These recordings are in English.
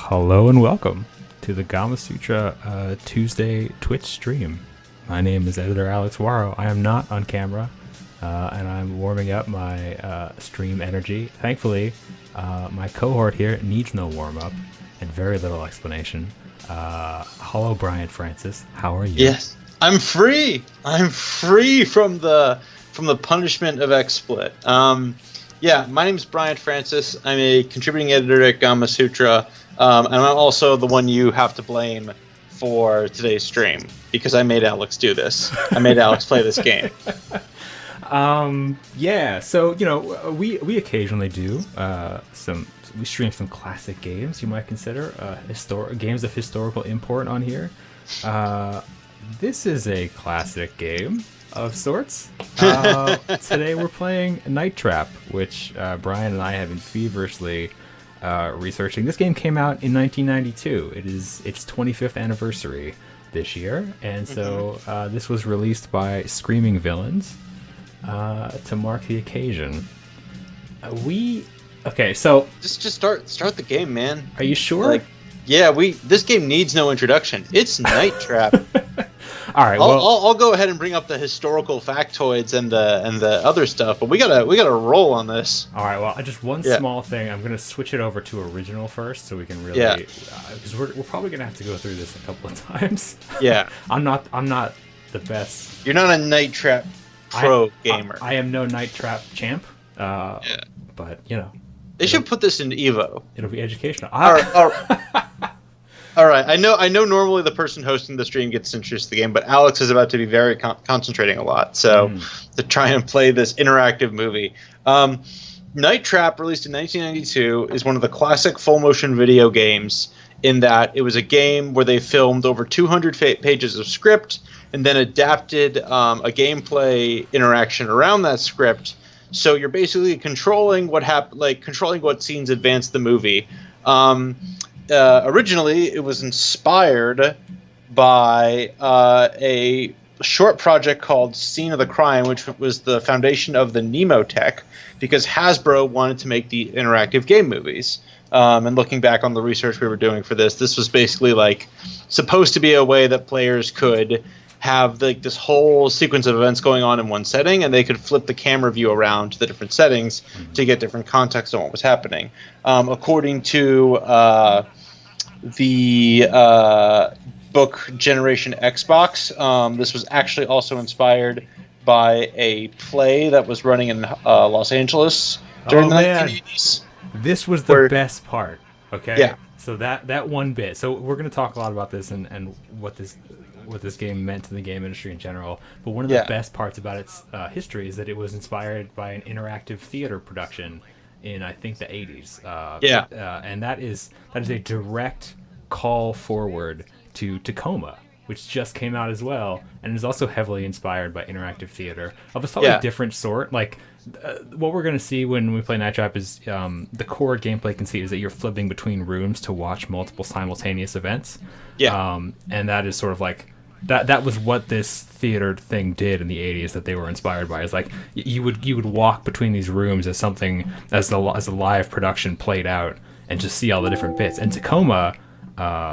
Hello and welcome to the Gamasutra Tuesday Twitch stream. My name is Editor Alex Waro. I am not on camera, and I'm warming up my stream energy. Thankfully, my cohort here needs no warm-up and very little explanation. Hello, Brian Francis. How are you? Yes, I'm free. I'm free from the punishment of XSplit. Yeah, my name is Brian Francis. I'm a contributing editor at Gamasutra. And I'm also the one you have to blame for today's stream because I made Alex do this. I made Alex play this game. Yeah. So we occasionally do we stream some classic games you might consider games of historical import on here. This is a classic game of sorts. Today we're playing Night Trap, which Brian and I have been feverishly researching. This game came out in 1992. It is its 25th anniversary this year, and so this was released by Screaming Villains to mark the occasion. So just start the game, man. Are you sure? This game needs no introduction. It's Night Trap. All right, I'll go ahead and bring up the historical factoids and the other stuff, but we gotta roll on this. All right, well, just one small thing. I'm gonna switch it over to original first, so we can really, because we're probably gonna have to go through this a couple of times. Yeah, I'm not the best. You're not a Night Trap pro gamer. I am no Night Trap champ. But they should put this in Evo. It'll be educational. All right, I know. Normally, the person hosting the stream gets interested in the game, but Alex is about to be very concentrating a lot, so to try and play this interactive movie. Night Trap, released in 1992, is one of the classic full-motion video games. In that, it was a game where they filmed over 200 pages of script and then adapted a gameplay interaction around that script. So you're basically controlling controlling what scenes advance the movie. Originally, it was inspired by a short project called Scene of the Crime, which was the foundation of the Nemo tech, because Hasbro wanted to make the interactive game movies. And looking back on the research we were doing for this was basically supposed to be a way that players could have this whole sequence of events going on in one setting, and they could flip the camera view around to the different settings to get different context on what was happening. According to the book Generation Xbox, this was actually also inspired by a play that was running in Los Angeles during the 1980s. This was the best part. Okay. Yeah. So that one bit. So we're going to talk a lot about this and what this game meant to the game industry in general. But one of the best parts about its history is that it was inspired by an interactive theater production in, I think, the 80s. And that is a direct call forward to Tacoma, which just came out as well, and is also heavily inspired by interactive theater of a slightly different sort. What we're going to see when we play Night Trap is the core gameplay conceit is that you're flipping between rooms to watch multiple simultaneous events. And that is sort of that was what this theater thing did in the 80s that they were inspired by. Is you would walk between these rooms as the live production played out and just see all the different bits. And Tacoma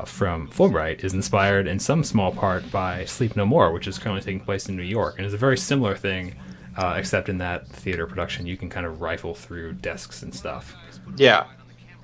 from Fulbright is inspired in some small part by Sleep No More, which is currently taking place in New York, and is a very similar thing, except in that theater production you can kind of rifle through desks and stuff. Yeah.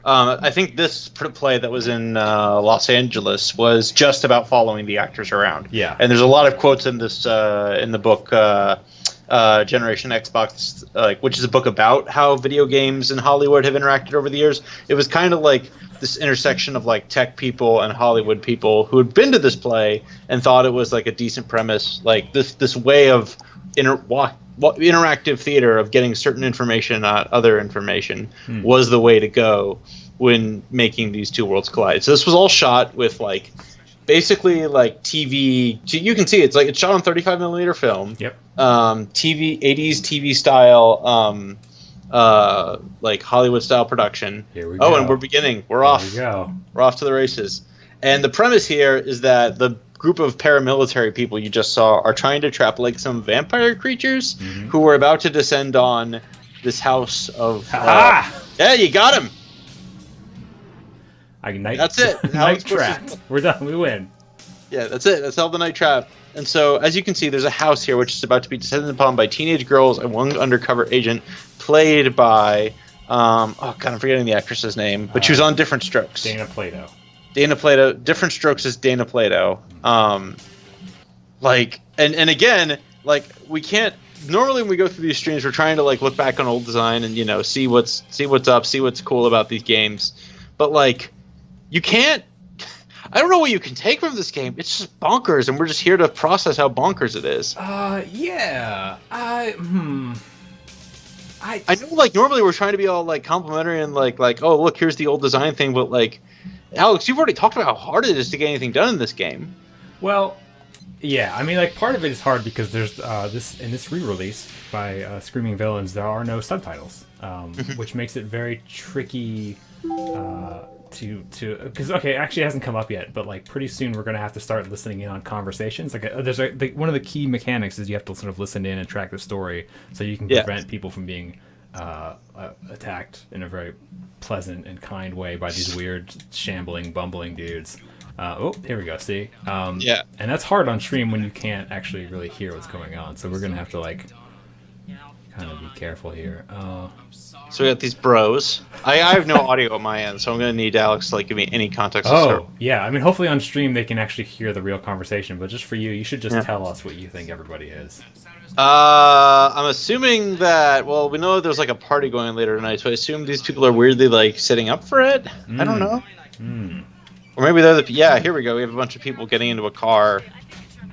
I think this play that was in Los Angeles was just about following the actors around. Yeah. And there's a lot of quotes in this in the book Generation Xbox, which is a book about how video games in Hollywood have interacted over the years. It was kind of like this intersection of tech people and Hollywood people who had been to this play and thought it was a decent premise, this way of interactive theater of getting certain information, not other information, was the way to go when making these two worlds collide. So this was all shot with basically TV. You can see it's shot on 35mm film. Yep. 80s TV style, Hollywood style production. Here we go. And we're beginning. We're off. Here we go. We're off to the races. And the premise here is that the group of paramilitary people you just saw are trying to trap some vampire creatures who are about to descend on this house of... Ha! Yeah, you got him! That's it. Night trap. We're done. We win. Yeah, that's it. That's all the night trap. And so, as you can see, there's a house here which is about to be descended upon by teenage girls and one undercover agent played by, oh god, I'm forgetting the actress's name, but she was on Different Strokes. Dana Plato. Dana Plato. Different Strokes is Dana Plato. Like, and again, like, we can't. Normally, when we go through these streams, we're trying to like look back on old design and see what's up, see what's cool about these games. But like, you can't. I don't know what you can take from this game. It's just bonkers, and we're just here to process how bonkers it is. Yeah. I know, like, normally we're trying to be all like complimentary and like, oh, look, here's the old design thing, but like, Alex, you've already talked about how hard it is to get anything done in this game. Well, yeah, I mean, like, part of it is hard because there's this re-release by Screaming Villains, there are no subtitles, which makes it very tricky to because okay, actually it hasn't come up yet, but like pretty soon we're gonna have to start listening in on conversations. Like one of the key mechanics is you have to sort of listen in and track the story so you can prevent people from being attacked in a very pleasant and kind way by these weird shambling bumbling dudes. Oh, here we go. See, and that's hard on stream when you can't actually really hear what's going on. So we're gonna have to like kind of be careful here. So we got these bros. I have no audio on my end, so I'm gonna need Alex to like give me any context. Yeah. I mean, hopefully on stream they can actually hear the real conversation. But just for you should just tell us what you think everybody is. I'm assuming that. Well, we know there's like a party going on later tonight, so I assume these people are weirdly like setting up for it. I don't know. Or maybe they're the. Yeah, here we go. We have a bunch of people getting into a car.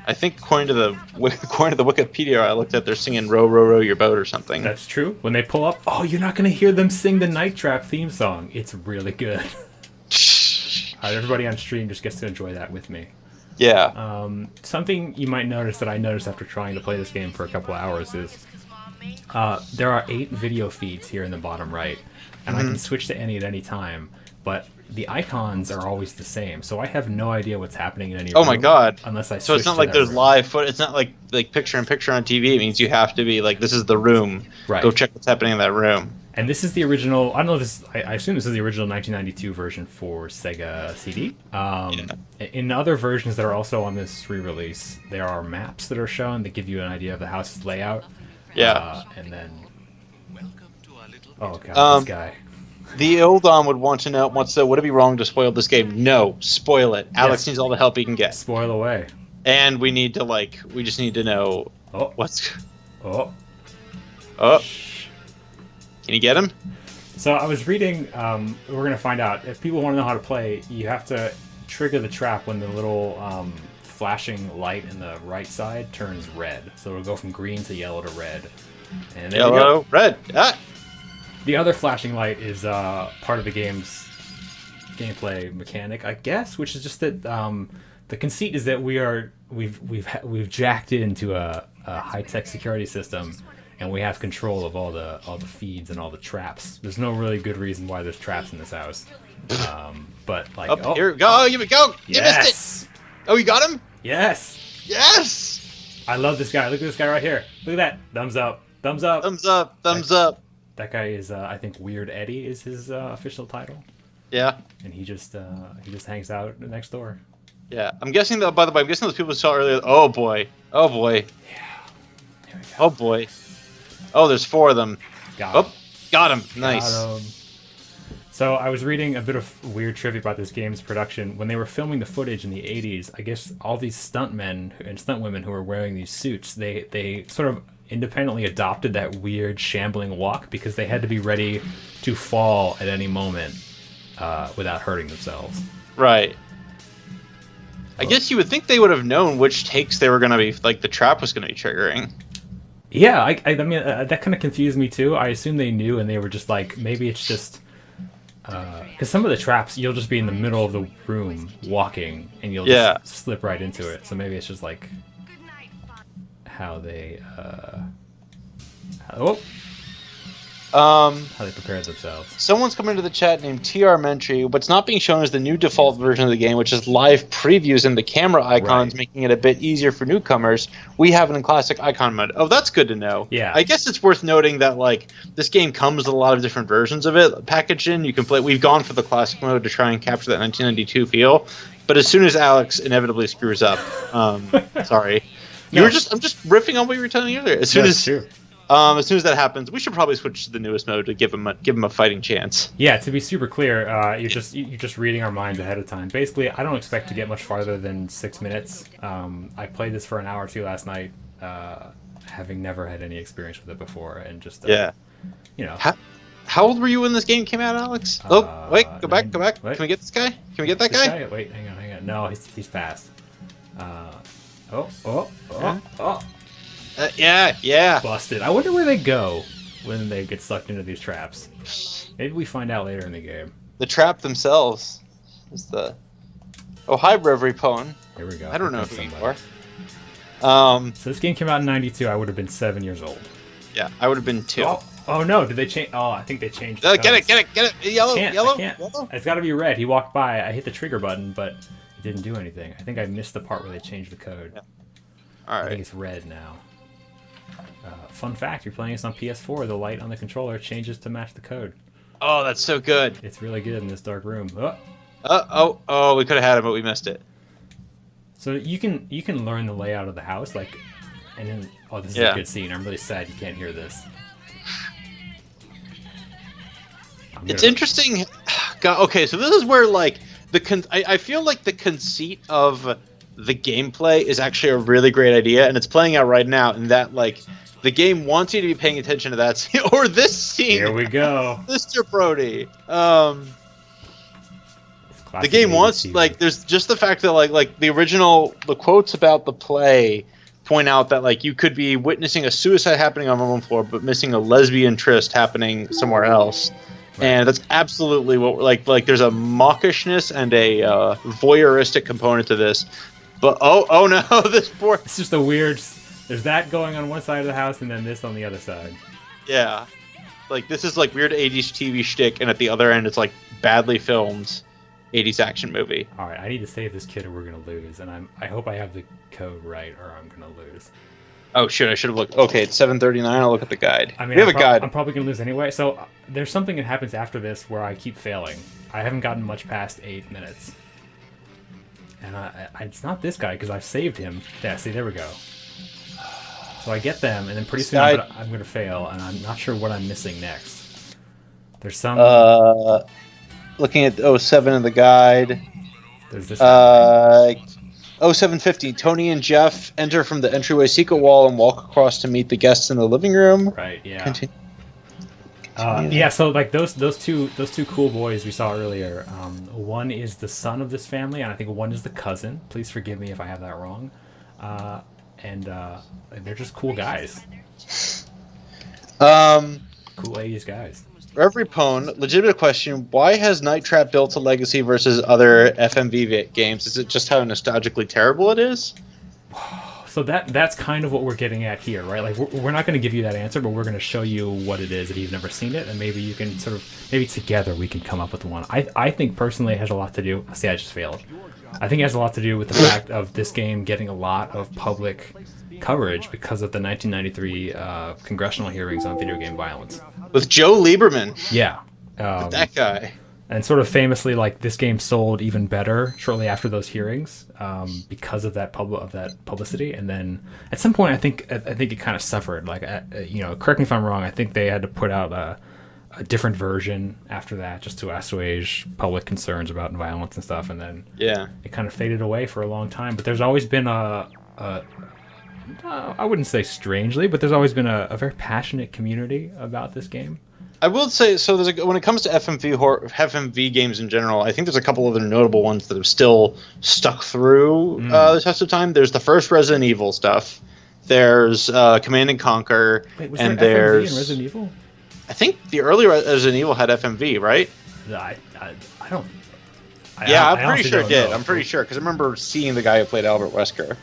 I think according to the Wikipedia I looked at, they're singing "Row, row, row your boat" or something. That's true. When they pull up, oh, you're not going to hear them sing the Night Trap theme song. It's really good. All right, everybody on stream just gets to enjoy that with me. Yeah. Something you might notice that I noticed after trying to play this game for a couple of hours is there are 8 video feeds here in the bottom right, and I can switch to any at any time, but the icons are always the same, so I have no idea what's happening in any room. Oh my god! Unless I so it's not like there's live footage. It's not like picture in picture on TV. It means you have to be like, this is the room. Right. Go check what's happening in that room. And this is the original. I don't know this. I assume this is the original 1992 version for Sega CD. In other versions that are also on this re-release, there are maps that are shown that give you an idea of the house's layout. Yeah. And then. Oh god, this guy. The Ildom would want to know, would it be wrong to spoil this game? No, spoil it. Alex needs all the help he can get. Spoil away. And we need to we just need to know what's... Oh. Can you get him? So I was reading, we're going to find out, if people want to know how to play, you have to trigger the trap when the little flashing light in the right side turns red. So it'll go from green to yellow to red. And there yellow, red. Ah. The other flashing light is part of the game's gameplay mechanic, I guess, which is just that the conceit is that we've jacked into a high-tech security system, and we have control of all the feeds and all the traps. There's no really good reason why there's traps in this house, but like here we go, you go, yes! You missed it. Oh, you got him? Yes. I love this guy. Look at this guy right here. Look at that. Thumbs up. Thumbs up. Thumbs up. Thumbs up. That guy is, I think, Weird Eddie is his official title. Yeah. And he just hangs out next door. Yeah. I'm guessing that. By the way, I'm guessing those people saw earlier. Oh boy. Oh boy. Yeah. There we go. Oh boy. Oh, there's 4 of them. Got him. Nice. Got him. So I was reading a bit of weird trivia about this game's production. When they were filming the footage in the 80s, I guess all these stuntmen and stuntwomen who were wearing these suits, they sort of independently adopted that weird shambling walk because they had to be ready to fall at any moment without hurting themselves. Right. I guess you would think they would have known which takes they were going to be, like, the trap was going to be triggering. Yeah, I mean, that kind of confused me too. I assume they knew and they were just like, maybe it's just... Because some of the traps, you'll just be in the middle of the room walking and you'll just slip right into it. So maybe it's just like... how they How they prepared themselves. Someone's come into the chat named TR Mentry. What's not being shown is the new default version of the game, which is live previews and the camera icons, making it a bit easier for newcomers. We have it in classic icon mode. Oh, that's good to know. Yeah. I guess it's worth noting that like this game comes with a lot of different versions of it packaged in. You can play. We've gone for the classic mode to try and capture that 1992 feel. But as soon as Alex inevitably screws up, sorry. No. I'm just riffing on what you were telling me earlier. As soon as that happens, we should probably switch to the newest mode to give him a fighting chance. Yeah, to be super clear, you're just reading our minds ahead of time. Basically, I don't expect to get much farther than 6 minutes. I played this for an hour or two last night, having never had any experience with it before, and just you know. How old were you when this game came out, Alex? Wait, go back. What? Can we get this guy? Can we get that guy? Wait, hang on. No, he's fast. Yeah. Busted. I wonder where they go when they get sucked into these traps. Maybe we find out later in the game. The trap themselves is the. Oh, hi, Reverie Pone. Here we go. I don't know who you are. So this game came out in '92. I would have been 7 years old. Yeah, I would have been 2. Oh no! Did they change? Oh, I think they changed. Get it! Yellow. It's got to be red. He walked by. I hit the trigger button, but it didn't do anything. I think I missed the part where they changed the code. Yeah. All right. I think it's red now. Fun fact: you're playing this on PS4. The light on the controller changes to match the code. Oh, that's so good. It's really good in this dark room. Oh, we could have had him, but we missed it. So you can learn the layout of the house, like, and then this is a good scene. I'm really sad you can't hear this. It's interesting. God, okay, so this is where like I feel like the conceit of the gameplay is actually a really great idea, and it's playing out right now. In that like the game wants you to be paying attention to that scene or this scene. Here we go, Mr. Brody. The game wants like there's just the fact that like the quotes about the play point out that like you could be witnessing a suicide happening on one floor, but missing a lesbian tryst happening somewhere else. And that's absolutely what like there's a mawkishness and a voyeuristic component to this. But oh no, this poor. It's just a weird. There's that going on one side of the house, and then this on the other side. Yeah, like this is like weird '80s TV shtick, and at the other end, it's like badly filmed '80s action movie. All right, I need to save this kid, or we're gonna lose. And I hope I have the code right, or I'm gonna lose. Oh shit! I should have looked. Okay, it's 7:39. I'll look at the guide. I mean, we have a guide. I'm probably gonna lose anyway. So there's something that happens after this where I keep failing. I haven't gotten much past 8 minutes, and it's not this guy because I've saved him. Yeah, see, there we go. So I get them, and then pretty soon I'm gonna fail, and I'm not sure what I'm missing next. There's some. Looking at 07 in the guide. There's this. 0750. Tony and Jeff enter from the entryway secret wall and walk across to meet the guests in the living room. Right. Yeah. Continue. Yeah. So like those two cool boys we saw earlier. One is the son of this family, and I think one is the cousin. Please forgive me if I have that wrong. And they're just cool guys. Cool 80s guys. Reverie Pone, legitimate question: why has Night Trap built a legacy versus other FMV games? Is it just how nostalgically terrible it is? So that's kind of what we're getting at here, right? Like we're not going to give you that answer, but we're going to show you what it is if you've never seen it, and maybe you can maybe together we can come up with one. I think personally it has a lot to do. See, I just failed. I think it has a lot to do with the fact of this game getting a lot of public coverage because of the 1993 congressional hearings on video game violence. With Joe Lieberman. Yeah. That guy. And sort of famously, like, this game sold even better shortly after those hearings because of that publicity. And then at some point, I think it kind of suffered. Like, correct me if I'm wrong. I think they had to put out a different version after that just to assuage public concerns about violence and stuff. And then it kind of faded away for a long time. But there's always been I wouldn't say strangely, but there's always been a very passionate community about this game. I will say, so when it comes to FMV games in general, I think there's a couple other notable ones that have still stuck through the test of time. There's the first Resident Evil stuff. There's Command and Conquer. Wait, was there FMV in Resident Evil? I think the early Resident Evil had FMV, right? I don't. I'm pretty sure it did. I'm pretty sure because I remember seeing the guy who played Albert Wesker.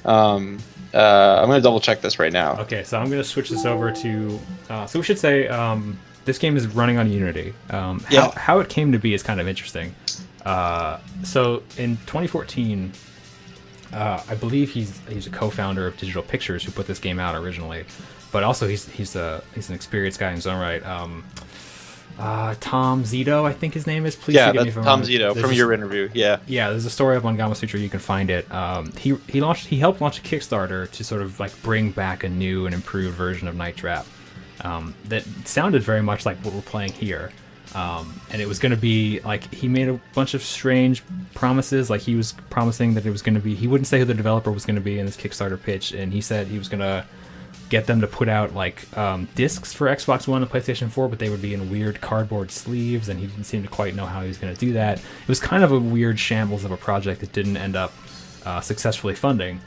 I'm going to double check this right now. Okay, so I'm going to switch this over to. So we should say this game is running on Unity. How it came to be is kind of interesting. So in 2014, I believe he's a co-founder of Digital Pictures who put this game out originally, but also he's an experienced guy in his own right. Tom Zito, I think his name is. Please forgive me if I'm Tom wrong. Zito from your interview. Yeah, there's a story up on Gamasutra. You can find it. He helped launch a Kickstarter to sort of like bring back a new and improved version of Night Trap that sounded very much like what we're playing here. And it was going to be like, he made a bunch of strange promises. Like he was promising that it was going to be, he wouldn't say who the developer was going to be in this Kickstarter pitch, and he said he was going to get them to put out like discs for Xbox One and PlayStation 4, but they would be in weird cardboard sleeves, and he didn't seem to quite know how he was going to do that. It was kind of a weird shambles of a project that didn't end up successfully funding.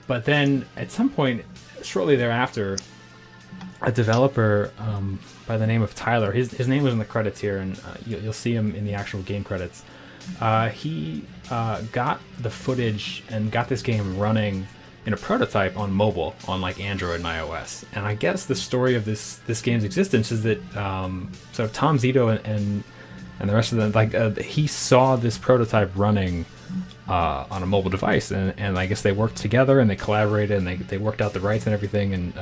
But then at some point, shortly thereafter, a developer by the name of Tyler, his name was in the credits here, and you'll see him in the actual game credits. He got the footage and got this game running in a prototype on mobile, on like Android and iOS. And I guess the story of this game's existence is that so Tom Zito and the rest of them, like he saw this prototype running on a mobile device, and I guess they worked together and they collaborated and they worked out the rights and everything. And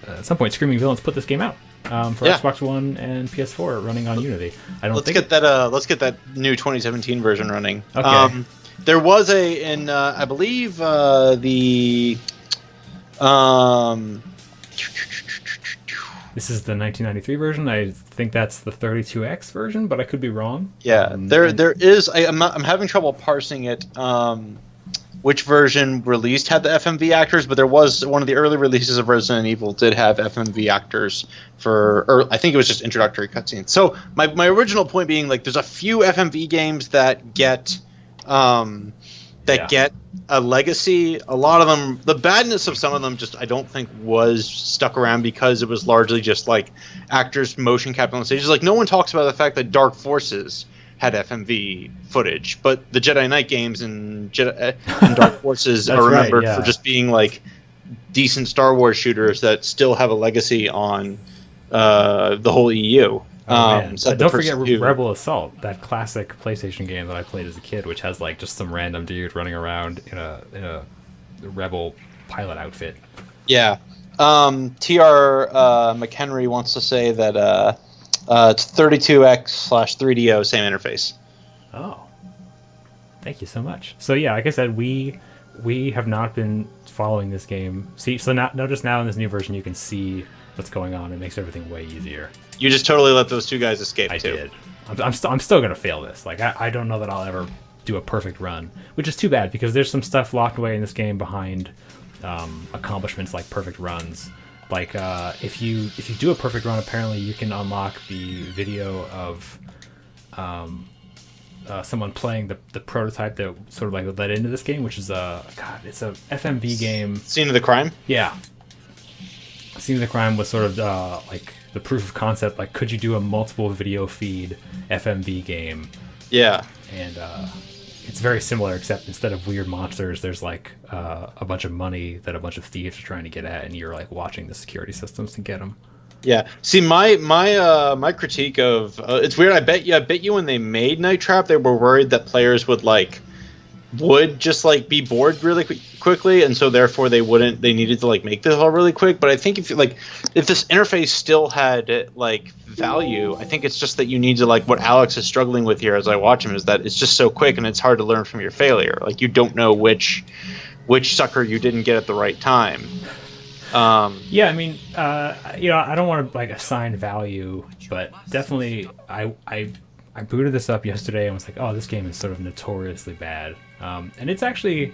at some point, Screaming Villains put this game out for Xbox One and PS4, running on Unity. Let's get that new 2017 version running. Okay. There was I believe this is the 1993 version. I think that's the 32X version, but I could be wrong. Yeah, there is. I'm having trouble parsing it. Which version released had the FMV actors, but there was one of the early releases of Resident Evil did have FMV actors or I think it was just introductory cutscenes. So my original point being, like, there's a few FMV games that get get a legacy. A lot of them, the badness of some of them, just I don't think was stuck around because it was largely just like actors motion captured on stages. Like, no one talks about the fact that Dark Forces had FMV footage, but the Jedi Knight games and Dark Forces are remembered for just being like decent Star Wars shooters that still have a legacy on the whole EU. So don't forget Rebel Assault, that classic PlayStation game that I played as a kid, which has like just some random dude running around in a Rebel pilot outfit. Yeah. TR McHenry wants to say that it's 32X/3DO, same interface. Oh, thank you so much. So yeah, like I said, we have not been following this game. See, so notice now in this new version you can see what's going on. It makes everything way easier. You just totally let those two guys escape. I did. I'm still gonna fail this. Like I don't know that I'll ever do a perfect run, which is too bad because there's some stuff locked away in this game behind accomplishments like perfect runs. Like if you do a perfect run, apparently you can unlock the video of someone playing the prototype that sort of like led into this game, which is it's a FMV game. Scene of the Crime? Yeah. Scene of the Crime was sort of like the proof of concept. Like, could you do a multiple video feed FMV game? Yeah. And it's very similar, except instead of weird monsters, there's like a bunch of money that a bunch of thieves are trying to get at, and you're like watching the security systems to get them. Yeah. See, my critique of it's weird. I bet you when they made Night Trap, they were worried that players would just like be bored really quickly, and so therefore they needed to like make this all really quick. But I think if this interface still had like value, I think it's just that you need to, like, what Alex is struggling with here as I watch him is that it's just so quick and it's hard to learn from your failure. Like, you don't know which sucker you didn't get at the right time. Yeah, I mean, I don't want to like assign value, but definitely I booted this up yesterday and was like, oh, this game is sort of notoriously bad. And it's actually,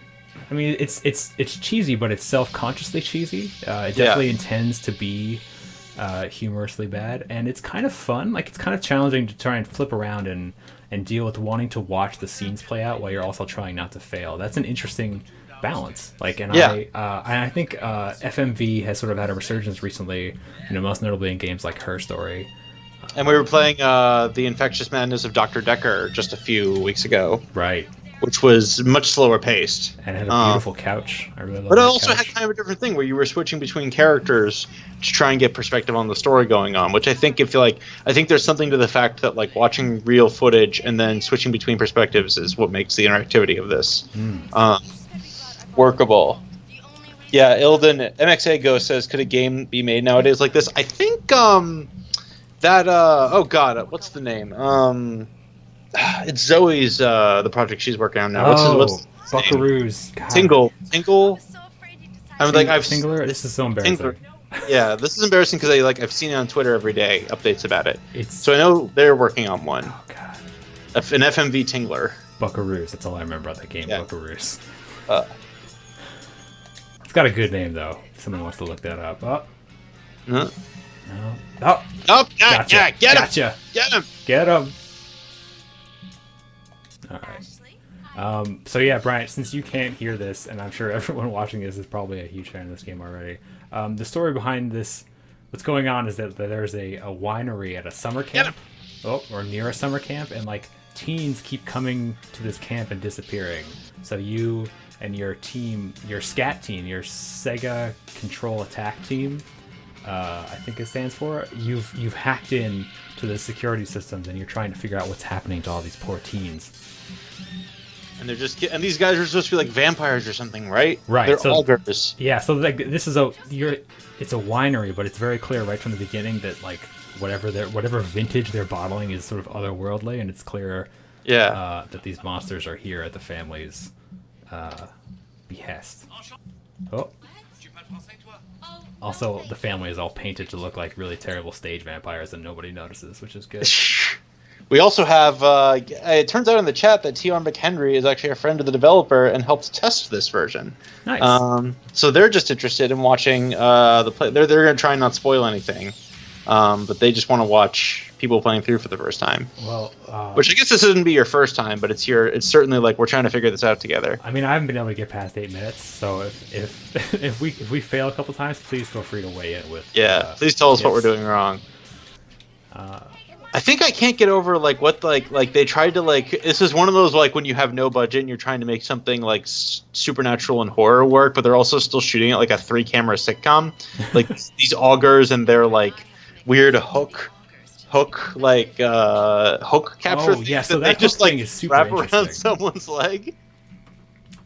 I mean, it's cheesy, but it's self-consciously cheesy. It definitely intends to be humorously bad, and it's kind of fun. Like, it's kind of challenging to try and flip around and deal with wanting to watch the scenes play out while you're also trying not to fail. That's an interesting balance. Like, and I think FMV has sort of had a resurgence recently, most notably in games like Her Story. And we were playing The Infectious Madness of Dr. Decker just a few weeks ago. Right. which was much slower paced. And it had a beautiful couch. I really love But it that also couch. had kind of a different thing where you were switching between characters to try and get perspective on the story going on, which I think there's something to the fact that like watching real footage and then switching between perspectives is what makes the interactivity of this workable. Yeah, Ilden MXA Go says, could a game be made nowadays like this? I think that oh god, what's the name? It's Zoe's the project she's working on now. What's Buckaroos. Tingle. I'm like Tingler. This is so embarrassing. Tingler. Yeah, this is embarrassing because I've seen it on Twitter every day, updates about it. It's so I know they're working on one. Oh god. An FMV Tingler. Buckaroos. That's all I remember about that game. Yeah. Buckaroos. It's got a good name though. Someone wants to look that up. Oh. No. No. Oh. Oh. Gotcha. Yeah. Get him. Gotcha. Get him. Get him. All right. So yeah, Brian, since you can't hear this, and I'm sure everyone watching this is probably a huge fan of this game already, the story behind this, what's going on is that there's a winery at a summer camp, or near a summer camp, and like teens keep coming to this camp and disappearing. So you and your team, your SCAT team, your Sega Control Attack Team, I think it stands for, you've hacked in to the security systems and you're trying to figure out what's happening to all these poor teens. And they're and these guys are supposed to be like vampires or something, right? Right. They're augurs. Yeah. So like this is it's a winery, but it's very clear right from the beginning that like whatever vintage they're bottling is sort of otherworldly, and it's clear that these monsters are here at the family's behest. Oh. Also, the family is all painted to look like really terrible stage vampires, and nobody notices, which is good. We also have, it turns out in the chat that T.R. McHenry is actually a friend of the developer and helped test this version. Nice. So they're just interested in watching the play. They're going to try and not spoil anything, but they just want to watch people playing through for the first time. Well, which I guess this wouldn't be your first time, but it's certainly like we're trying to figure this out together. I mean, I haven't been able to get past 8 minutes, so if we fail a couple times, please feel free to weigh in with. Please tell us what we're doing wrong. I think I can't get over like what like they tried to like. This is one of those like when you have no budget and you're trying to make something like supernatural and horror work, but they're also still shooting it like a 3-camera sitcom. Like these augurs and their like weird hook like hook capture. Oh yeah, so that they just thing like is super wrap interesting. around someone's leg.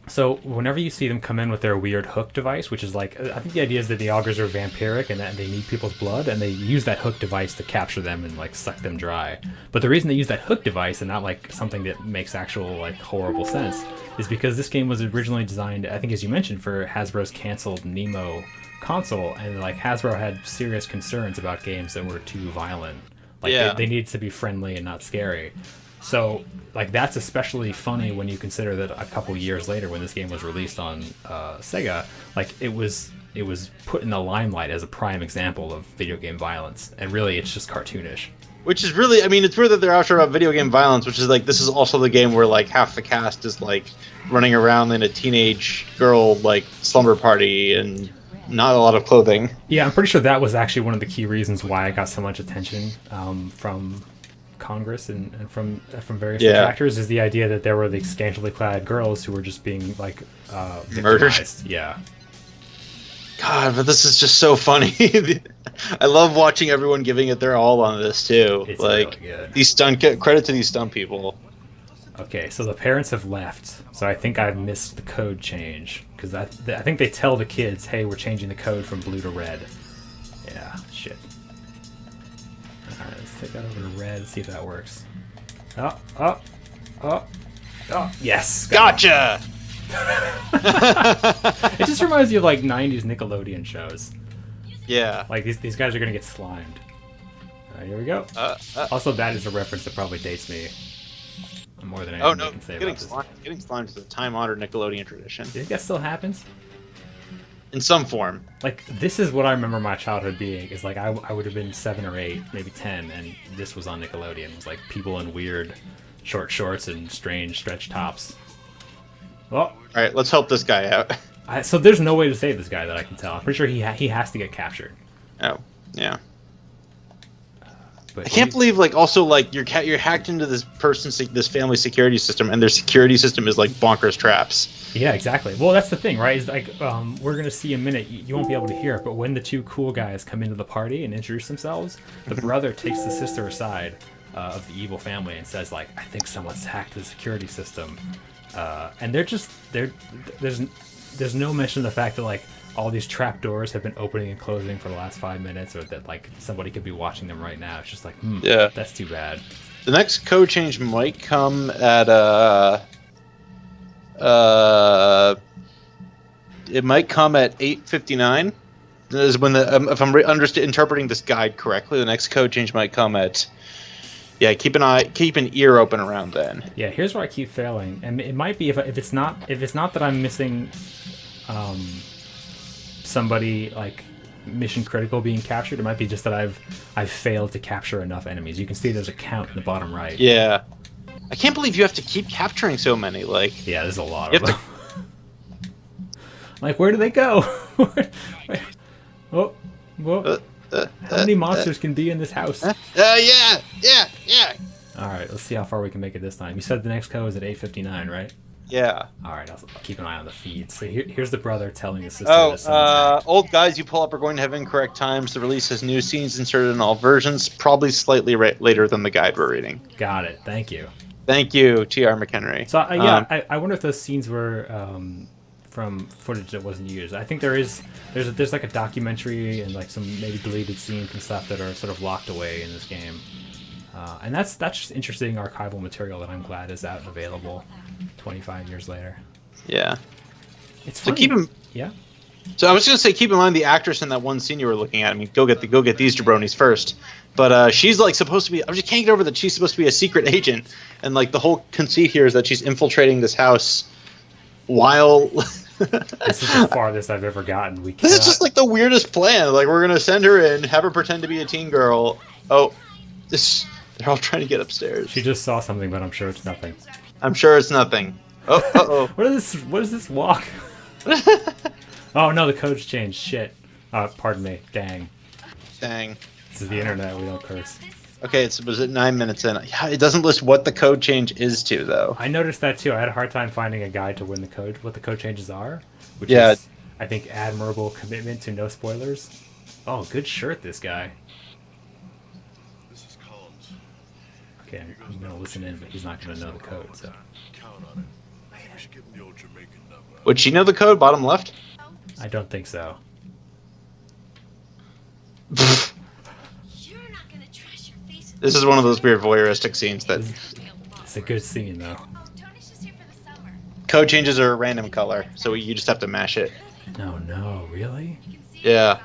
So whenever you see them come in with their weird hook device, which is like, I think the idea is that the augurs are vampiric and that they need people's blood, and they use that hook device to capture them and like suck them dry. But the reason they use that hook device and not like something that makes actual like horrible sense is because this game was originally designed, I think as you mentioned, for Hasbro's canceled Nemo console, and like Hasbro had serious concerns about games that were too violent. Like they needed to be friendly and not scary. So, like, that's especially funny when you consider that a couple years later, when this game was released on Sega, like, it was put in the limelight as a prime example of video game violence, and really, it's just cartoonish. Which is really, I mean, it's weird that they're out about video game violence, which is like, this is also the game where, like, half the cast is, like, running around in a teenage girl, like, slumber party and not a lot of clothing. Yeah, I'm pretty sure that was actually one of the key reasons why I got so much attention from Congress and from various factors, is the idea that there were the scantily clad girls who were just being like murdered. Yeah. God, but this is just so funny. I love watching everyone giving it their all on this too. It's like really good. These credit to these stunt people. Okay, so the parents have left, so I think I've missed the code change because I think they tell the kids, "Hey, we're changing the code from blue to red." Yeah, shit. Alright, let's take that over to red and see if that works. Oh, yes! Gotcha! It just reminds you of like 90s Nickelodeon shows. Yeah. Like these guys are gonna get slimed. Alright, here we go. Also, that is a reference that probably dates me more than anything I can say about this. Getting slimed is a time-honored Nickelodeon tradition. Do you think that still happens? In some form. Like, this is what I remember my childhood being, is like I would have been 7 or 8, maybe 10, and this was on Nickelodeon. It was like people in weird short shorts and strange stretch tops. Well, alright, let's help this guy out. So there's no way to save this guy that I can tell. I'm pretty sure he has to get captured. Oh, yeah. But I can't believe you're hacked into this family security system, and their security system is like bonkers traps. Yeah, exactly. Well, that's the thing, right? Is like we're gonna see in a minute. You won't be able to hear it, but when the two cool guys come into the party and introduce themselves, the brother takes the sister aside of the evil family and says, like, I think someone's hacked the security system, and there's no mention of the fact that like all these trap doors have been opening and closing for the last 5 minutes, or that like somebody could be watching them right now. It's just like, yeah, that's too bad. The next code change might come at it might come at 8:59. Is when if I'm interpreting this guide correctly, the next code change might come at. Yeah, keep an ear open around then. Yeah, here's where I keep failing, and it might be if it's not that I'm missing somebody like mission critical being captured. It might be just that I've failed to capture enough enemies. You can see there's a count in the bottom right. Yeah, I can't believe you have to keep capturing so many. Like, yeah, there's a lot of them. Like, where do they go? Whoa. How many monsters can be in this house? Yeah. All right, let's see how far we can make it this time. You said the next code is at 8:59, right? Yeah. All right, I'll keep an eye on the feed. So here's the brother telling the sister. Old guys you pull up are going to have incorrect times. The release has new scenes inserted in all versions, probably slightly later than the guide we're reading. Got it. Thank you. Thank you, T.R. McHenry. So I wonder if those scenes were from footage that wasn't used. I think there's like a documentary and like some maybe deleted scenes and stuff that are sort of locked away in this game. And that's just interesting archival material that I'm glad is out and available 25 years later. Yeah. It's funny. Yeah. So I was going to say, keep in mind the actress in that one scene you were looking at. I mean, go get these jabronis first. But she's like supposed to be. I just can't get over that she's supposed to be a secret agent, and like the whole conceit here is that she's infiltrating this house while. This is the farthest I've ever gotten. This is just like the weirdest plan. Like, we're gonna send her in, have her pretend to be a teen girl. Oh, they're all trying to get upstairs. She just saw something, but I'm sure it's nothing. I'm sure it's nothing. Oh. What is this walk? Oh no, the code's changed. Shit. Pardon me. Dang. This is the internet. We don't curse. Okay, was it 9 minutes in? Yeah, it doesn't list what the code change is to, though. I noticed that too. I had a hard time finding a guide to what the code changes are, which is, I think, admirable commitment to no spoilers. Oh, good shirt, this guy. This is Collins. Okay, I'm gonna listen in, but he's not gonna know the code, so. Count on it. Maybe we should give him the old Jamaican number. Would she know the code? Bottom left? I don't think so. This is one of those weird voyeuristic scenes that... It's a good scene, though. Code changes are a random color, so you just have to mash it. No, really? Yeah.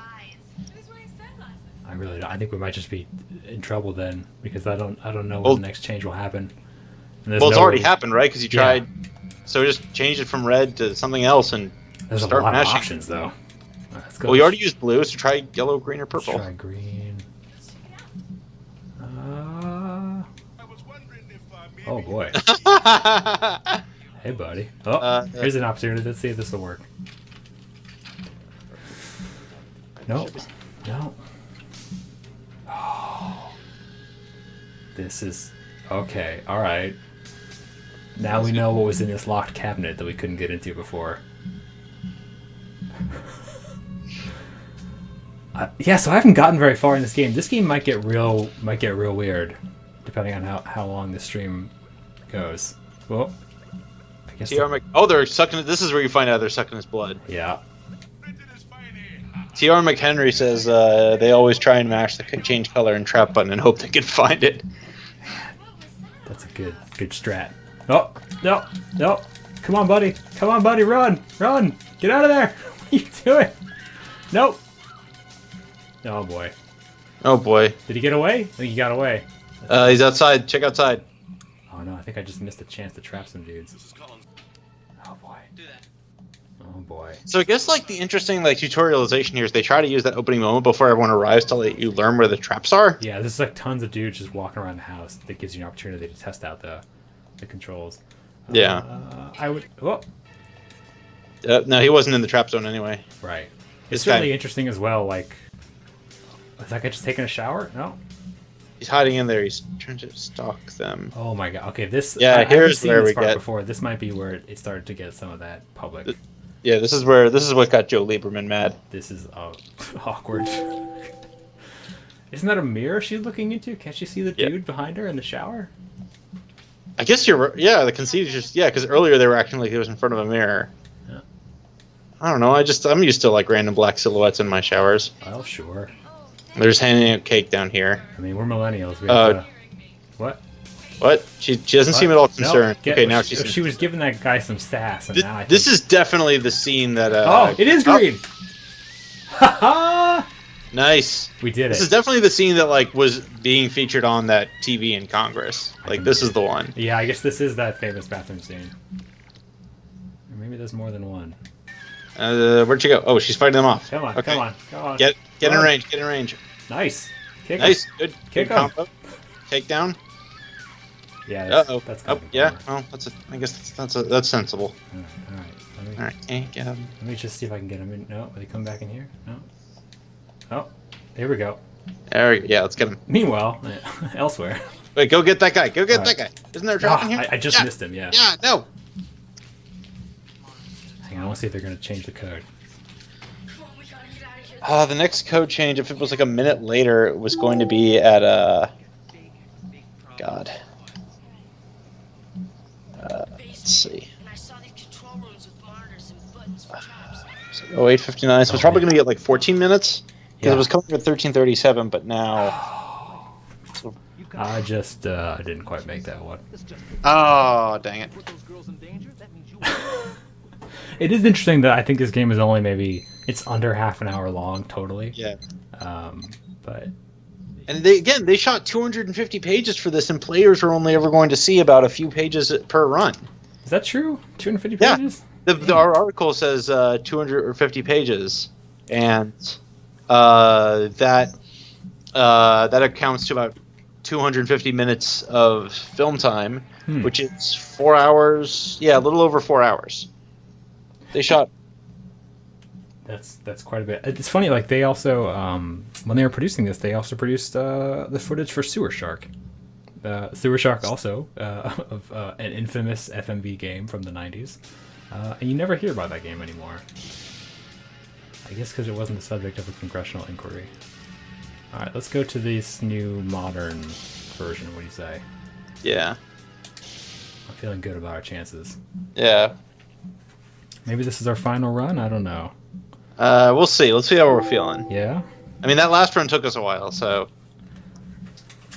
I really don't. I think we might just be in trouble then, because I don't know when the next change will happen. Well, it's already happened, right? Because you tried... Yeah. So just change it from red to something else and there's start a lot mashing. Of options, though. Let's go. Well, you already used blue, so try yellow, green, or purple. Let's try green. Oh boy. Hey buddy. Oh, here's an opportunity. Let's see if this will work. No. Oh. This is okay. All right. Now we know what was in this locked cabinet that we couldn't get into before. Yeah, so I haven't gotten very far in this game. This game might get real weird, depending on how long the stream goes. Well, I guess. They're sucking. This is where you find out they're sucking his blood. Yeah. T.R. McHenry says they always try and mash the change color and trap button and hope they can find it. That's a good strat. Oh, no. Come on, buddy, run! Get out of there! What are you doing? Nope. Oh boy. Did he get away? I think he got away. He's outside. Check outside. Oh no, I think I just missed a chance to trap some dudes. Oh boy. Oh boy. So I guess like the interesting tutorialization here is they try to use that opening moment before everyone arrives to let you learn where the traps are. Yeah, there's like tons of dudes just walking around the house. That gives you an opportunity to test out the controls. Yeah. I would. Oh. No, he wasn't in the trap zone anyway. Right. It's really interesting as well. Like, is that guy just taking a shower? No. He's hiding in there. He's trying to stalk them. Oh my god. Okay, this. Yeah, here's where we get. Before. This might be where it started to get some of that public. Yeah, this is what got Joe Lieberman mad. This is awkward. Isn't that a mirror she's looking into? Can't she see the dude behind her in the shower? I guess you're right. Yeah, the conceit is just because earlier they were acting like it was in front of a mirror. Yeah. I don't know. I'm used to like random black silhouettes in my showers. Oh sure. They're just handing out cake down here. I mean, we're millennials. We have to... What? What? She doesn't seem at all concerned. No, okay, now she's. She was giving that guy some sass, and now I think... This is definitely the scene that. Oh, it is green. Ha ha! Nice. We did it. This is definitely the scene that like was being featured on that TV in Congress. Like this is the one. Yeah, I guess this is that famous bathroom scene. Or maybe there's more than one. Where'd she go? Oh, she's fighting them off. Come on, okay. come on. Get in range. Get in range. Nice. Nice. Good. Kick good combo. Takedown. Yeah. That's oh, yeah. Well, I guess that's sensible. All right. Get him. Let me just see if I can get him in. No, will he come back in here? No. Oh, here we go. Yeah, let's get him. Meanwhile, elsewhere. Wait, go get that guy. Go get that guy. Isn't there a trap in here? I just missed him. Yeah. Yeah. No. Hang on, I want to see if they're gonna change the code. The next code change, if it was like a minute later, it was going to be at God. Let's see. 08:59. So it's probably going to get like 14 minutes because it was coming at 13:37, but now. I just I didn't quite make that one. Oh, dang it! It is interesting that I think this game is only it's under half an hour long totally. Yeah. But. And they shot 250 pages for this, and players are only ever going to see about a few pages per run. Is that true? 250 pages? Yeah. Our article says 250 pages, and that accounts to about 250 minutes of film time, which is 4 hours. Yeah, a little over 4 hours. They shot. That's quite a bit. It's funny, like they also when they were producing this, they also produced the footage for Sewer Shark. Sewer Shark also of an infamous FMV game from the 90s, and you never hear about that game anymore. I guess because it wasn't the subject of a congressional inquiry. All right, let's go to this new modern version. What do you say? Yeah. I'm feeling good about our chances. Yeah. Maybe this is our final run. I don't know. We'll see. Let's see how we're feeling. Yeah. I mean, that last run took us a while, so.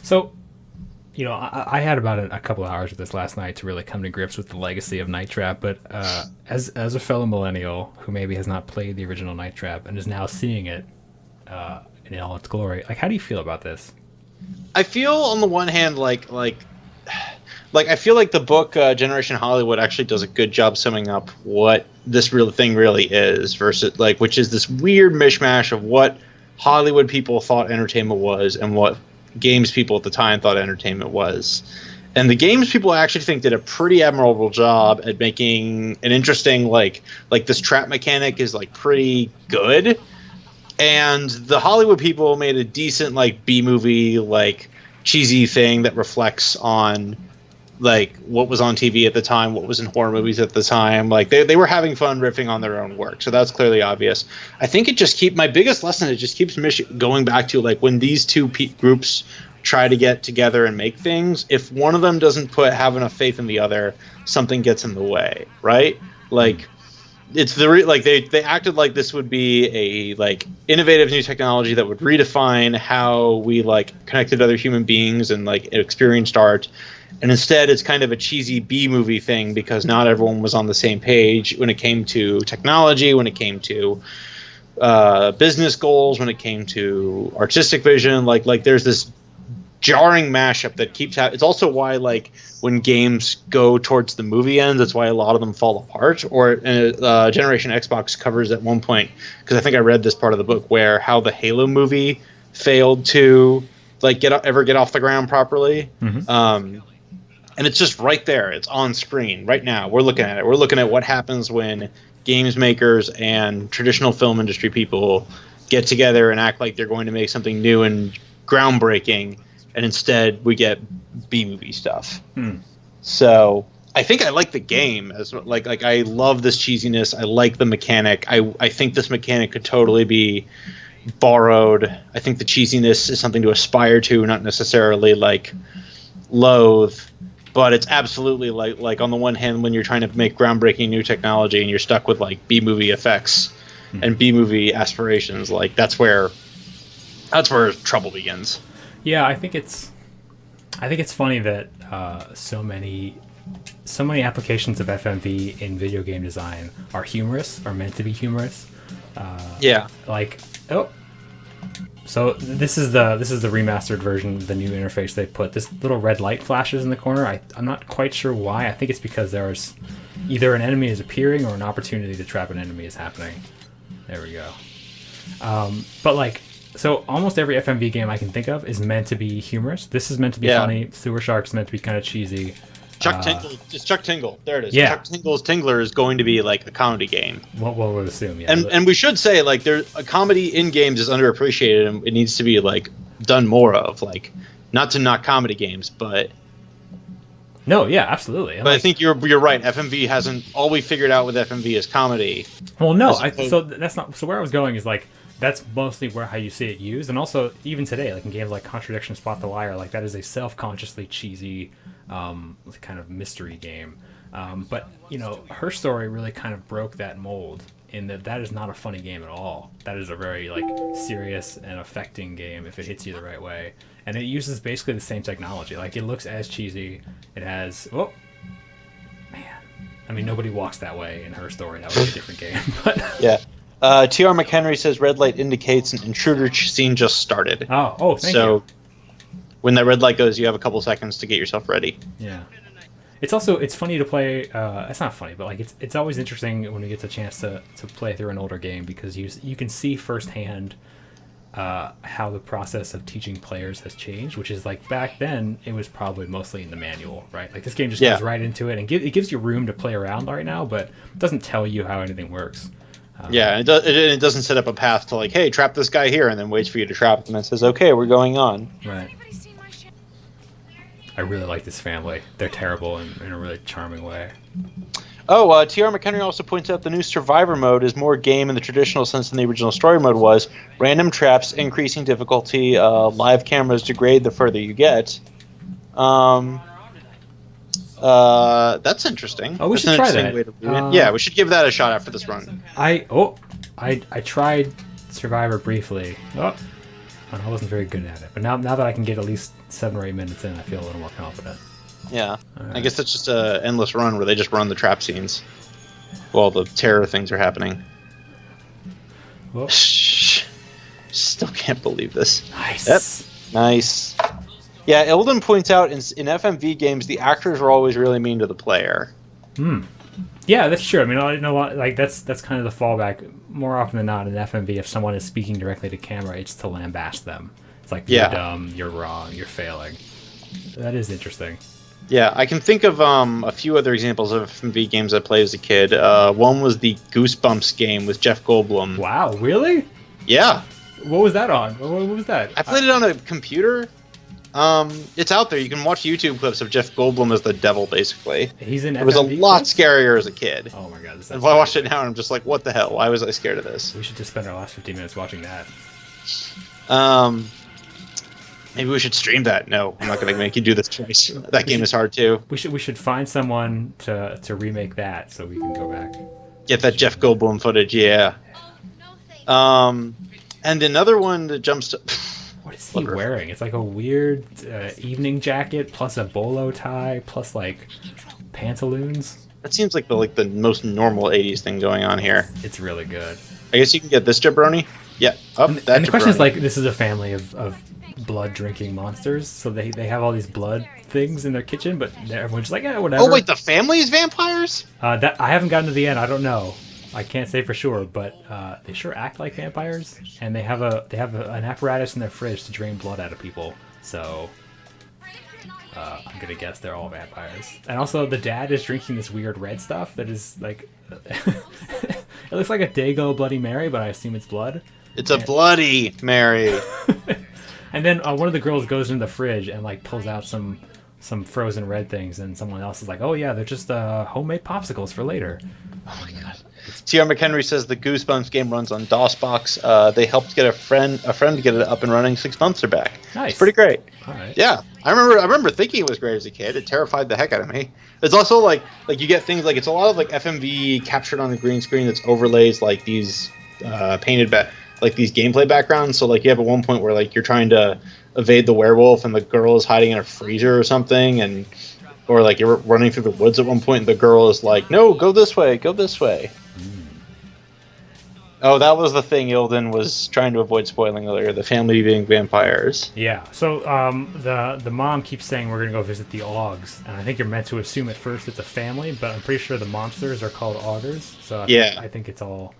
So, you know, I had about a couple of hours of this last night to really come to grips with the legacy of Night Trap. But as a fellow millennial who maybe has not played the original Night Trap and is now seeing it in all its glory, like, how do you feel about this? I feel on the one hand like I feel like the book Generation Hollywood actually does a good job summing up what this real thing really is versus which is this weird mishmash of what Hollywood people thought entertainment was and what games people at the time thought entertainment was. And the games people I actually think did a pretty admirable job at making an interesting like this trap mechanic is like pretty good. And the Hollywood people made a decent like B-movie like cheesy thing that reflects on like what was on TV at the time, what was in horror movies at the time. Like they were having fun riffing on their own work, so that's clearly obvious. I think it just my biggest lesson, it just keeps going back to like when these two groups try to get together and make things, if one of them doesn't have enough faith in the other, something gets in the way, right? Like it's they acted like this would be a like innovative new technology that would redefine how we like connected to other human beings and like experienced art. And instead, it's kind of a cheesy B-movie thing because not everyone was on the same page when it came to technology, when it came to business goals, when it came to artistic vision. Like there's this jarring mashup that keeps happening. It's also why like when games go towards the movie ends, that's why a lot of them fall apart. Or Generation Xbox covers at one point, because I think I read this part of the book, where how the Halo movie failed to like get off the ground properly. Mm-hmm. And it's just right there. It's on screen right now. We're looking at it. We're looking at what happens when games makers and traditional film industry people get together and act like they're going to make something new and groundbreaking. and instead we get B-movie stuff. So I think I like the game as like I love this cheesiness. I like the mechanic. I think this mechanic could totally be borrowed. I think the cheesiness is something to aspire to, not necessarily like loathe. But it's absolutely like on the one hand, when you're trying to make groundbreaking new technology and you're stuck with like B-movie effects and B-movie aspirations, like that's where trouble begins. Yeah, I think it's funny that so many applications of FMV in video game design are humorous, are meant to be humorous. Like, oh, so this is the remastered version, the new interface they put. This little red light flashes in the corner. I'm not quite sure why. I think it's because there's either an enemy is appearing or an opportunity to trap an enemy is happening. There we go. But like, so almost every FMV game I can think of is meant to be humorous. This is meant to be funny. Sewer Shark's meant to be kind of cheesy. Chuck Tingle. It's Chuck Tingle. There it is. Yeah. Chuck Tingle's Tingler is going to be like a comedy game. What one would assume, yeah. And we should say, like, a comedy in games is underappreciated, and it needs to be like done more of. Like, not to knock comedy games, but no, yeah, absolutely. But I think you're right. FMV hasn't all we figured out with FMV is comedy. Well, no, so that's not. So where I was going is like that's mostly how you see it used, and also even today, like in games like Contradiction, Spot the Liar, like that is a self-consciously cheesy kind of mystery game. But you know, Her Story really kind of broke that mold in that is not a funny game at all. That is a very like serious and affecting game if it hits you the right way, and it uses basically the same technology. Like it looks as cheesy. It has I mean, nobody walks that way in Her Story. That was a different game. But yeah. T.R. McHenry says red light indicates an intruder scene just started. Oh, thank you. So when that red light goes, you have a couple seconds to get yourself ready. Yeah. It's funny to play. It's not funny, but like it's always interesting when we get the chance to play through an older game because you can see firsthand how the process of teaching players has changed, which is like back then it was probably mostly in the manual, right? Like this game just goes right into it and it gives you room to play around right now, but it doesn't tell you how anything works. It doesn't set up a path to like, hey, trap this guy here, and then waits for you to trap them and says, okay, we're going on. Right. I really like this family. They're terrible in a really charming way. Oh, T.R. McHenry also points out the new Survivor mode is more game in the traditional sense than the original story mode was. Random traps, increasing difficulty, live cameras degrade the further you get. That's interesting. Oh, we should try that. Yeah, we should give that a shot after this run. I tried Survivor briefly. I wasn't very good at it, but now that I can get at least 7 or 8 minutes in, I feel a little more confident. Yeah, right. I guess that's just an endless run where they just run the trap scenes while the terror things are happening. Whoa. Still can't believe this. Nice. Yep. Nice. Yeah, Eldon points out in FMV games, the actors are always really mean to the player. Yeah, that's true. I mean, I know, like that's kind of the fallback. More often than not, in FMV, if someone is speaking directly to camera, it's to lambaste them. It's like you're dumb, you're wrong, you're failing. That is interesting. Yeah, I can think of a few other examples of FMV games I played as a kid. One was the Goosebumps game with Jeff Goldblum. Wow, really? Yeah. What was that on? What was that? I played it on a computer. It's out there. You can watch YouTube clips of Jeff Goldblum as the devil, basically. He's in FMV It was a lot clips? Scarier as a kid. Oh my god. If I watched it now, I'm just like, what the hell? Why was I scared of this? We should just spend our last 15 minutes watching that. Maybe we should stream that. No, I'm not going to make you do this twice. That game is hard too. We should find someone to remake that so we can go back. Get that Jeff Goldblum footage, yeah. And another one that jumps to... What is he wearing? It's like a weird evening jacket plus a bolo tie plus like pantaloons. That seems like the most normal 80s thing going on here. It's really good. I guess you can get this jabroni. Yeah. And the question is like, this is a family of blood drinking monsters, so they have all these blood things in their kitchen, but everyone's just like, yeah, whatever. Oh wait, the family is vampires? That I haven't gotten to the end. I don't know. I can't say for sure, but they sure act like vampires, and they have an apparatus in their fridge to drain blood out of people. So I'm gonna guess they're all vampires. And also, the dad is drinking this weird red stuff that is like it looks like a Dago Bloody Mary, but I assume it's blood. It's a Bloody Mary. And then one of the girls goes in the fridge and like pulls out some frozen red things, and someone else is like, "Oh yeah, they're just homemade popsicles for later." Oh my god. T.R. McHenry says the Goosebumps game runs on DOSBox. They helped get a friend to get it up and running 6 months back. Nice. It's pretty great. All right. Yeah, I remember thinking it was great as a kid. It terrified the heck out of me. It's also like you get things like it's a lot of like FMV captured on the green screen that's overlays like these painted like these gameplay backgrounds. So like you have at one point where like you're trying to evade the werewolf and the girl is hiding in a freezer or something, or like you're running through the woods at one point and the girl is like, "No, go this way, go this way." Oh, that was the thing Ilden was trying to avoid spoiling earlier, the family being vampires. Yeah, so the mom keeps saying we're going to go visit the Augs, and I think you're meant to assume at first it's a family, but I'm pretty sure the monsters are called augurs, so I think it's all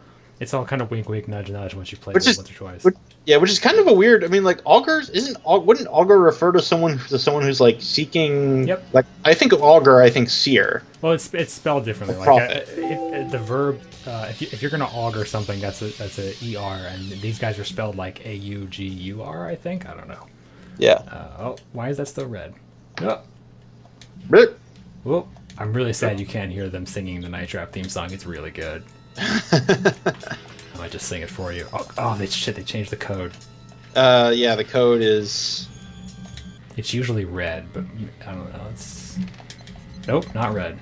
kind of wink wink nudge nudge once you play it once or twice. Which is kind of a weird, I mean, like, augurs, wouldn't augur refer to someone who's like seeking, Yep. Like, I think of augur, I think seer. Well, it's spelled differently. Prophet. The verb, if you're gonna augur something, that's a er, and these guys are spelled like augur. I think, I don't know. Yeah. Why is that still red? Oh. Rip. Well, I'm really sad you can't hear them singing the Night Trap theme song. It's really good. I might just sing it for you. They changed the code. Yeah, the code is... It's usually red, but I don't know. Nope, not red.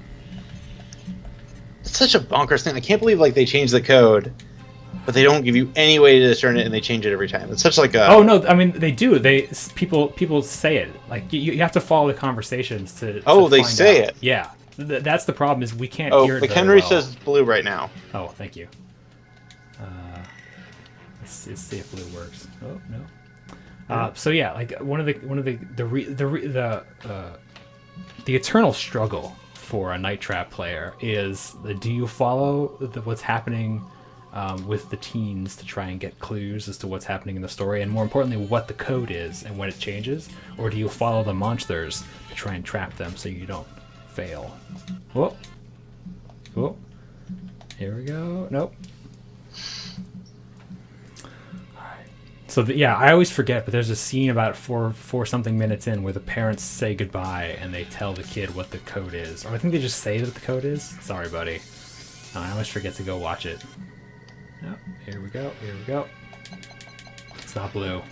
It's such a bonkers thing. I can't believe like they changed the code, but they don't give you any way to discern it, and they change it every time. It's such like a... Oh no, I mean they do. People say it. Like you have to follow the conversations to. Oh, to they find say out. it. Yeah, that's the problem is we can't Oh, hear it. McHenry says it's blue right now. Oh, thank you. Let's see if blue works. Oh no. So yeah, like one of the eternal struggle for a Night Trap player is do you follow what's happening with the teens to try and get clues as to what's happening in the story, and more importantly, what the code is and when it changes, or do you follow the monsters to try and trap them so you don't fail? Whoa. Whoa. Here we go. Nope. So I always forget, but there's a scene about four something minutes in where the parents say goodbye and they tell the kid what the code is, or I think they just say that the code is. Sorry, buddy. I always forget to go watch it. Oh, here we go. It's not blue.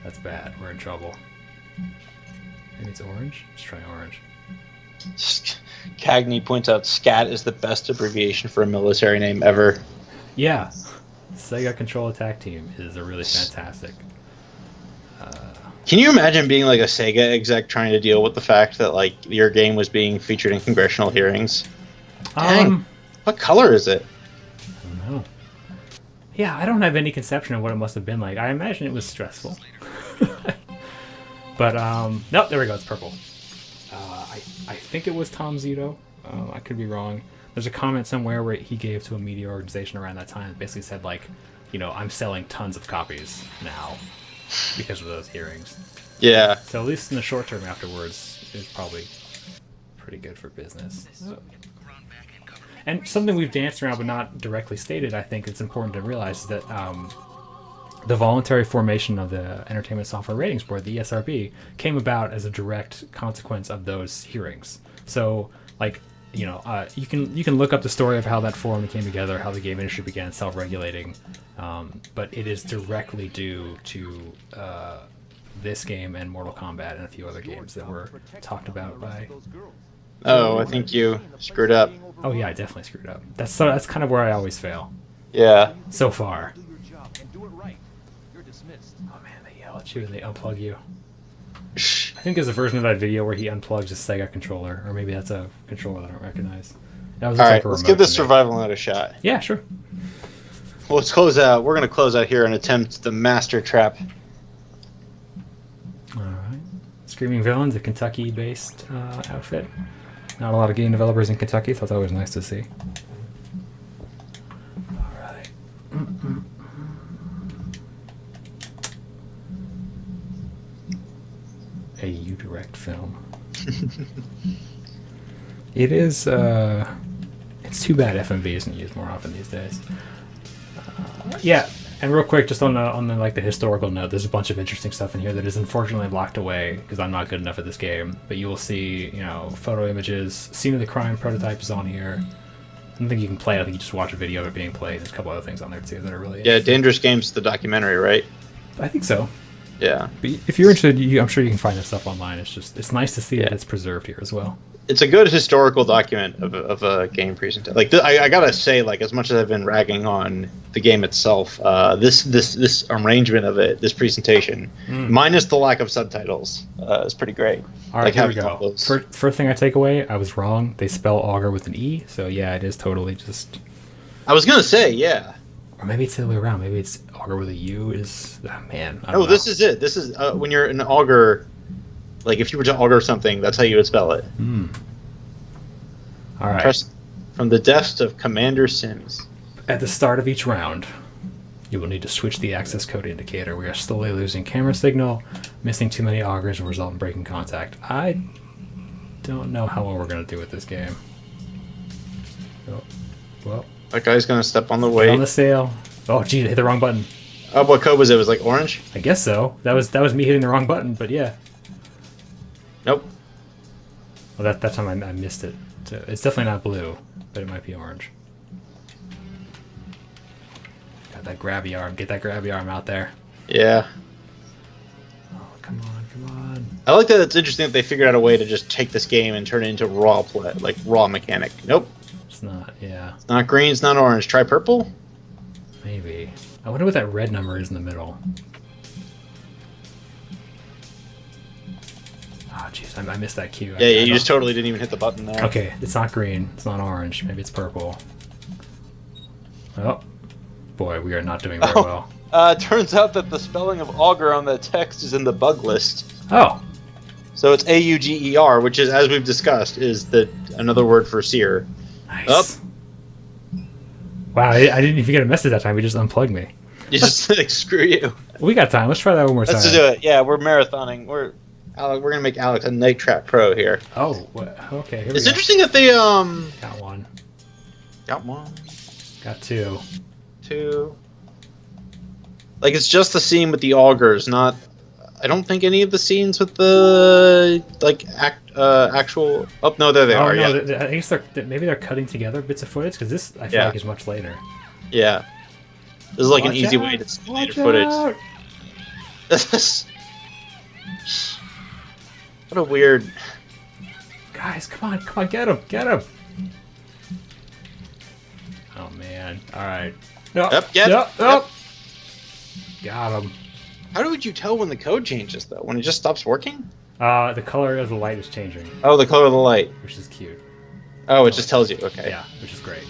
That's bad. We're in trouble. Maybe it's orange. Let's try orange. Cagney points out SCAT is the best abbreviation for a military name ever. Yeah. Sega Control Attack Team is a really fantastic. Can you imagine being like a Sega exec trying to deal with the fact that like your game was being featured in congressional hearings? Dang. What color is it? I don't know. Yeah, I don't have any conception of what it must have been like. I imagine it was stressful. But nope, there we go. It's purple. I think it was Tom Zito. I could be wrong. There's a comment somewhere where he gave to a media organization around that time that basically said, like, I'm selling tons of copies now because of those hearings. Yeah. So at least in the short term afterwards, it was probably pretty good for business. And something we've danced around but not directly stated, I think it's important to realize, is that the voluntary formation of the Entertainment Software Ratings Board, the ESRB, came about as a direct consequence of those hearings. So, like... you can look up the story of how that forum came together, how the game industry began self-regulating, but it is directly due to this game and Mortal Kombat and a few other games that were talked about by... Oh, I think you screwed up. Oh yeah, I definitely screwed up. That's kind of where I always fail. Yeah. So far. Oh man, they yell at you and they unplug you. I think there's a version of that video where he unplugs his Sega controller, or maybe that's a controller that I don't recognize. All right, let's give this survival mode a shot. Yeah, sure. Well, let's close out. We're going to close out here and attempt the Master Trap. All right. Screaming Villains, a Kentucky-based outfit. Not a lot of game developers in Kentucky, so that's always nice to see. All right. A U-Direct film. It is, it's too bad FMV isn't used more often these days. Yeah, And real quick, just on the like the historical note, there's a bunch of interesting stuff in here that is unfortunately locked away because I'm not good enough at this game. But you will see, photo images, scene of the crime prototype is on here. I don't think you can play it. I think you just watch a video of it being played. There's a couple other things on there too that are really Dangerous Games, the documentary, right? I think so. Yeah. But if you're interested, I'm sure you can find that stuff online. It's nice to see that it's preserved here as well. It's a good historical document of a game presentation. Like I gotta say, like as much as I've been ragging on the game itself, this arrangement of it, this presentation, minus the lack of subtitles, is pretty great. All right, here we go. First thing I take away, I was wrong. They spell auger with an E, so yeah, it is totally just. I was gonna say, yeah. Or maybe it's the other way around. Maybe it's auger with a U. Is man? I don't know. This is it. This is when you're an auger. Like, if you were to auger something, that's how you would spell it. All right. Press from the desk of Commander Sims. At the start of each round, you will need to switch the access code indicator. We are slowly losing camera signal. Missing too many augers will result in breaking contact. I don't know how well we're going to do with this game. Oh, well. That guy's going to step on the weight. On the sail. Oh, gee, I hit the wrong button. Oh, what code was it? Was it like orange? I guess so. That was me hitting the wrong button, but yeah. Nope. Well, that time I missed it. So it's definitely not blue, but it might be orange. Got that grabby arm. Get that grabby arm out there. Yeah. Oh, come on. I like that it's interesting that they figured out a way to just take this game and turn it into raw play, like raw mechanic. Nope. It's not, yeah. It's not green, it's not orange. Try purple? Maybe. I wonder what that red number is in the middle. Oh, jeez, I missed that cue. Yeah, you just totally didn't even hit the button there. Okay, it's not green. It's not orange. Maybe it's purple. Oh, boy, we are not doing very well. It turns out that the spelling of auger on the text is in the bug list. Oh. So it's AUGER, which is, as we've discussed, is another word for seer. Nice. Up. Wow, I didn't even get a message that time. We just unplugged me. You just like, screw you. We got time. Let's try that one more time. Let's do it. Yeah, we're marathoning. We're gonna make Alex a Night Trap Pro here. Oh, okay. Here we it's go. interesting that they got one. Got one. Got two. Two. Like it's just the scene with the augers, not. I don't think any of the scenes with the actual. Oh no, there they are. No, yeah. I guess maybe they're cutting together bits of footage because this I feel like is much later. Yeah. This is like an easy way to see later footage. What a weird. Guys, come on, get him. Oh man! All right. No. Yep. Got him. How would you tell when the code changes though? When it just stops working? The color of the light is changing. Oh, the color of the light. Which is cute. Oh, it just tells you. Okay. Yeah, which is great.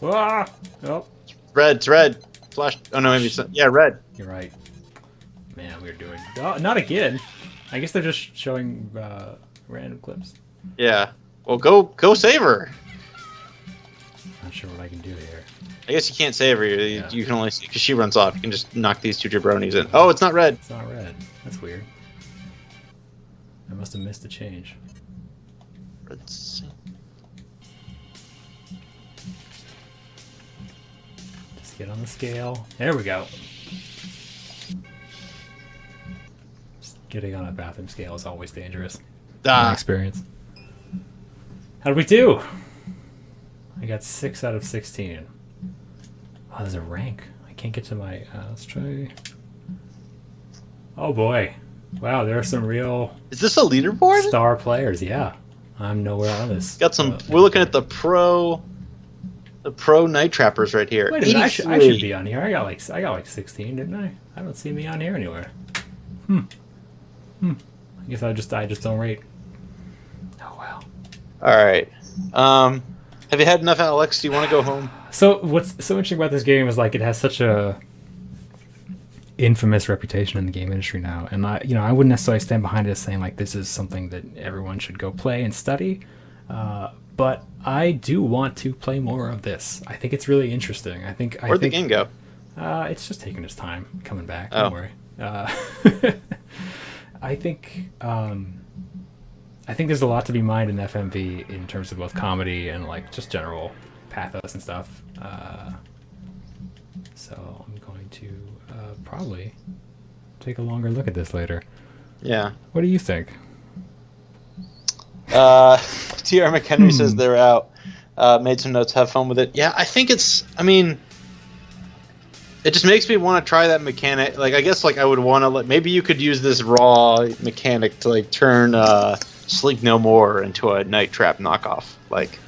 Ah! Oh. It's red. Flash. Oh no, maybe it's red. You're right. Man, we're doing. Oh, not again. I guess they're just showing random clips. Yeah. Well, go save her. Not sure what I can do here. I guess you can't save her. You can only see because she runs off. You can just knock these two jabronis in. Oh, it's not red. It's not red. That's weird. I must have missed a change. Let's see. Just get on the scale. There we go. Just getting on a bathroom scale is always dangerous. My experience. How did we do? I got 6 out of 16. Oh, there's a rank. I can't get to my. Let's try. Oh boy! Wow, there are some real. Is this a leaderboard? Star players, yeah. I'm nowhere on this. Got some. We're looking at the pro night trappers right here. Wait a minute, I should be on here. I got like 16, didn't I? I don't see me on here anywhere. I guess I just don't rate. Oh wow. All right. Have you had enough, Alex? Do you want to go home? So what's so interesting about this game is like it has such a infamous reputation in the game industry now, and I wouldn't necessarily stand behind it as saying like this is something that everyone should go play and study, but I do want to play more of this. I think it's really interesting. Where'd the game go? It's just taking its time coming back. Oh. Don't worry. I think there's a lot to be mined in FMV in terms of both comedy and like just general pathos and stuff. So I'm to probably take a longer look at this later. Yeah. What do you think? T.R. McHenry says they're out. Made some notes. Have fun with it. Yeah, I think it's. I mean, it just makes me want to try that mechanic. Like, I guess, like, I would want to. Maybe you could use this raw mechanic to like turn Sleep No More into a Night Trap knockoff. Like,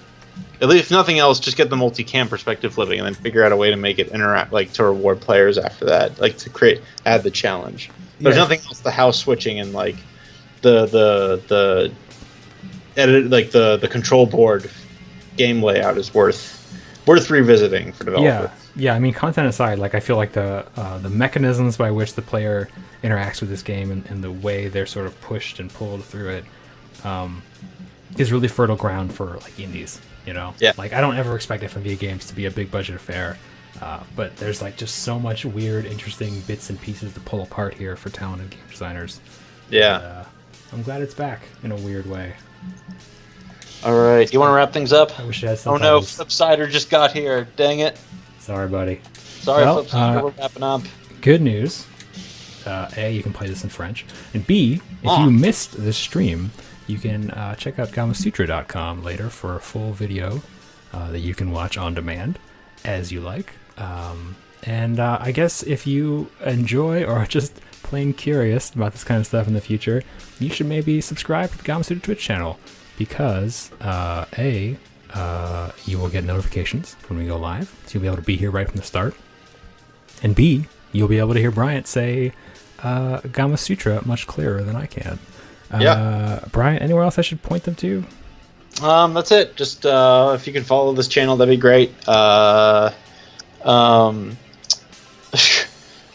at least if nothing else, just get the multi-cam perspective flipping, and then figure out a way to make it interact, like to reward players after that, like to add the challenge. There's nothing else. The house switching and like the edit, like the control board game layout is worth revisiting for developers. Yeah. I mean, content aside, like I feel like the mechanisms by which the player interacts with this game and the way they're sort of pushed and pulled through it is really fertile ground for like indies. You know, like I don't ever expect FMV games to be a big budget affair, but there's like just so much weird, interesting bits and pieces to pull apart here for talented game designers. Yeah, and, I'm glad it's back in a weird way. All right, you want to wrap things up? I wish I had Oh no, Flipsider just got here. Dang it. Sorry, buddy. Sorry, Flipsider, we're wrapping up. Good news. A, you can play this in French, and B, if you missed this stream, you can check out Gamasutra.com later for a full video that you can watch on demand as you like. And I guess if you enjoy or are just plain curious about this kind of stuff in the future, you should maybe subscribe to the Gamasutra Twitch channel because A, you will get notifications when we go live, so you'll be able to be here right from the start. And B, you'll be able to hear Bryant say Gamasutra much clearer than I can. Brian, anywhere else I should point them to? That's it. Just if you can follow this channel, that'd be great.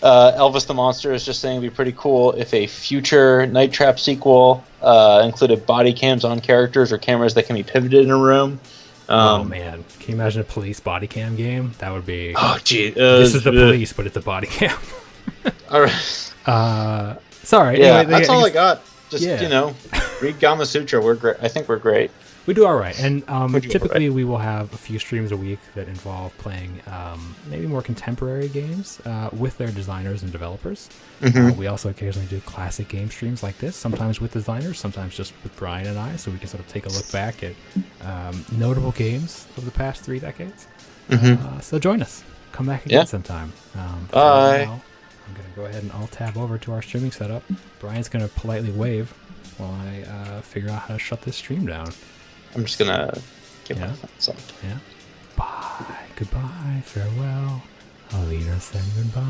Elvis the Monster is just saying it'd be pretty cool if a future Night Trap sequel included body cams on characters or cameras that can be pivoted in a room. Oh man, can you imagine a police body cam game? That would be. Oh gee, this is the police, but it's a body cam. All right. Sorry. Yeah, anyway, that's all I got. Just read Gamasutra. We're great. I think we're great. We do all right, and typically we will have a few streams a week that involve playing maybe more contemporary games with their designers and developers. We also occasionally do classic game streams like this, sometimes with designers, sometimes just with Brian and I, so we can sort of take a look back at notable games of the past 3 decades. So join us. Come back again sometime. Bye. Now, I'm going to go ahead and alt-tab over to our streaming setup. Brian's going to politely wave while I figure out how to shut this stream down. I'm just gonna give my thumbs up. Bye. Goodbye. Farewell. Alina saying goodbye.